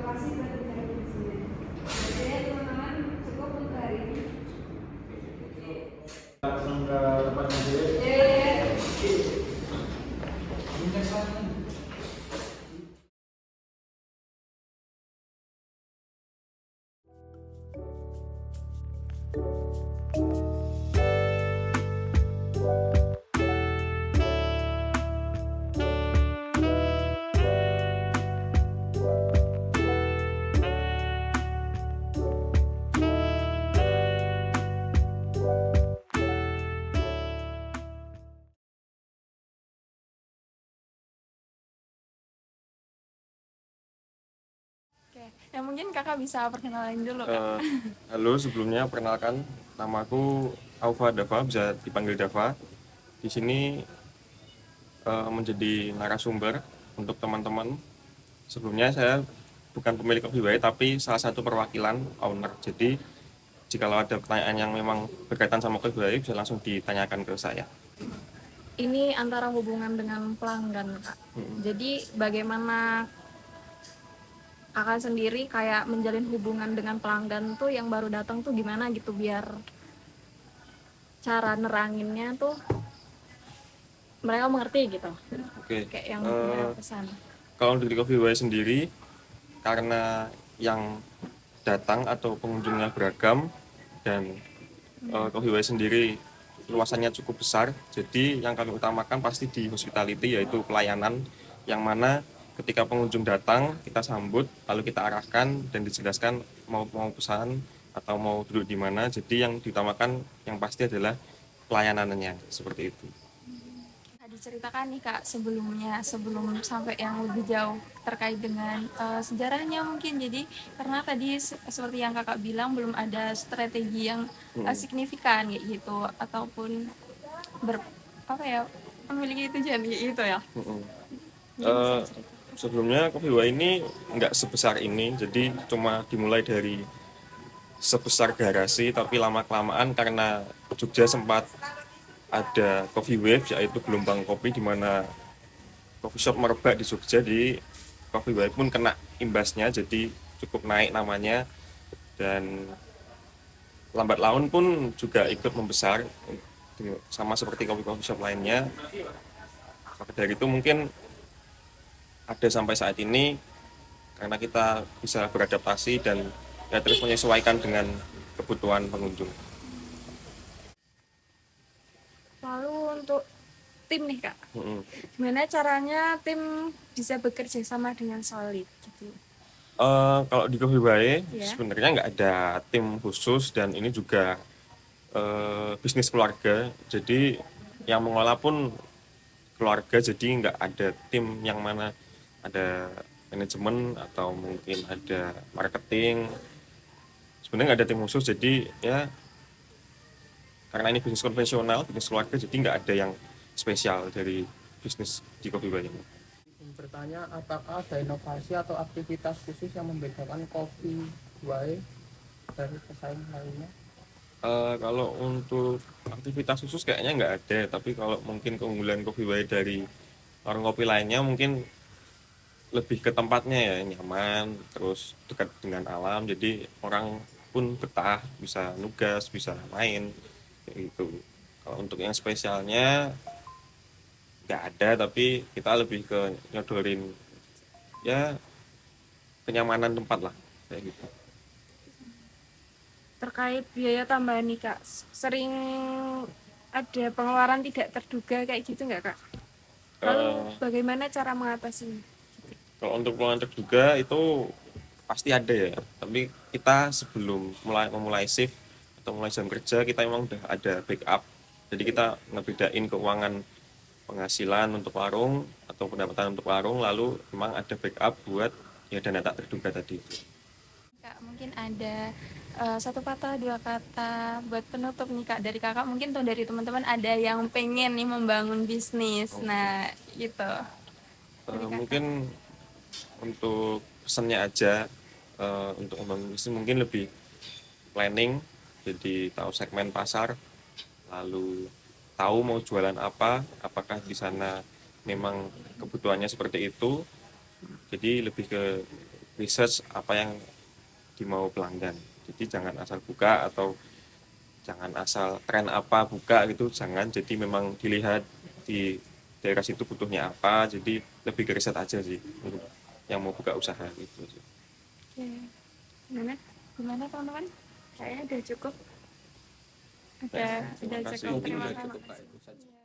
kasih buat interaksinya. Jadi teman-teman cukup untuk hari ini. Langsung ke tempat sendiri. Oke, ya mungkin kakak bisa perkenalin dulu kak. Halo, sebelumnya perkenalkan, namaku Aufa Dava, bisa dipanggil Dava. Di sini menjadi narasumber untuk teman-teman. Sebelumnya saya bukan pemilik Coffee Way, tapi salah satu perwakilan owner. Jadi, jikalau ada pertanyaan yang memang berkaitan sama Coffee Way, bisa langsung ditanyakan ke saya. Ini antara hubungan dengan pelanggan kak. Jadi bagaimana kakak sendiri kayak menjalin hubungan dengan pelanggan tuh yang baru datang tuh gimana gitu biar cara neranginnya tuh mereka mengerti gitu. Oke, Kayak yang punya pesan. kalau untuk di Coffee Way sendiri, karena yang datang atau pengunjungnya beragam dan Coffee Way sendiri luasannya cukup besar, jadi yang kami utamakan pasti di hospitality, yaitu pelayanan, yang mana ketika pengunjung datang kita sambut lalu kita arahkan dan dijelaskan mau pesan atau mau duduk di mana. Jadi yang diutamakan yang pasti adalah pelayanannya, seperti itu. Nah, diceritakan nih kak sebelumnya sebelum sampai yang lebih jauh terkait dengan sejarahnya mungkin. Jadi karena tadi seperti yang kakak bilang belum ada strategi yang signifikan kayak gitu ataupun apa ya memiliki tujuan kayak gitu ya. Mungkin bisa cerita. Sebelumnya Coffee Way ini nggak sebesar ini, jadi cuma dimulai dari sebesar garasi, tapi lama-kelamaan karena Jogja sempat ada coffee wave, yaitu gelombang kopi di mana coffee shop merebak di Jogja, di Coffee Wave pun kena imbasnya, jadi cukup naik namanya, dan lambat laun pun juga ikut membesar sama seperti coffee shop lainnya. Maka dari itu mungkin ada sampai saat ini karena kita bisa beradaptasi dan ya terus menyesuaikan dengan kebutuhan pengunjung. Lalu untuk tim nih kak, gimana caranya tim bisa bekerja sama dengan solid gitu? Kalau di Coffee Way Ya. sebenarnya nggak ada tim khusus, dan ini juga bisnis keluarga. Jadi yang mengolah pun keluarga, jadi nggak ada tim yang mana ada manajemen atau mungkin ada marketing. Sebenarnya nggak ada tim khusus, jadi ya karena ini bisnis konvensional, bisnis keluarga, jadi nggak ada yang spesial dari bisnis di Coffee Way ini. Bertanya, apakah ada inovasi atau aktivitas khusus yang membedakan Coffee Way dari pesaing lainnya? Kalau untuk aktivitas khusus kayaknya nggak ada, tapi kalau mungkin keunggulan Coffee Way dari warung kopi lainnya mungkin lebih ke tempatnya ya, nyaman, terus dekat dengan alam, jadi orang pun betah, bisa nugas, bisa main, kayak gitu. Kalau untuk yang spesialnya nggak ada, tapi kita lebih ke nyodorin ya kenyamanan tempat lah, kayak gitu. Terkait biaya tambahan nih kak, sering ada pengeluaran tidak terduga kayak gitu nggak kak? Lalu bagaimana cara mengatasinya? Kalau untuk peluang terduga itu pasti ada ya, tapi kita sebelum memulai shift atau mulai jam kerja kita memang udah ada backup. Jadi kita ngebedain keuangan penghasilan untuk warung atau pendapatan untuk warung, lalu memang ada backup buat ya dana tak terduga tadi. Kak, mungkin ada satu kata, dua kata buat penutup nih kak dari kakak, mungkin tuh dari teman-teman ada yang pengen nih membangun bisnis. Nah, gitu. Mungkin untuk pesannya aja, untuk membangun bisnis mungkin lebih planning, jadi tahu segmen pasar, lalu tahu mau jualan apa, apakah di sana memang kebutuhannya seperti itu. Jadi lebih ke research apa yang dimau pelanggan. Jadi jangan asal buka atau jangan asal tren apa buka gitu, jangan. Jadi memang dilihat di daerah situ butuhnya apa, jadi lebih ke riset aja sih untuk yang mau buka usaha gitu sih. Oke. Gimana teman-teman? Kayaknya udah cukup. Baik, Udah terima kasih. cukup. Terima Udah kasih. cukup, Kak, itu saja. Iya.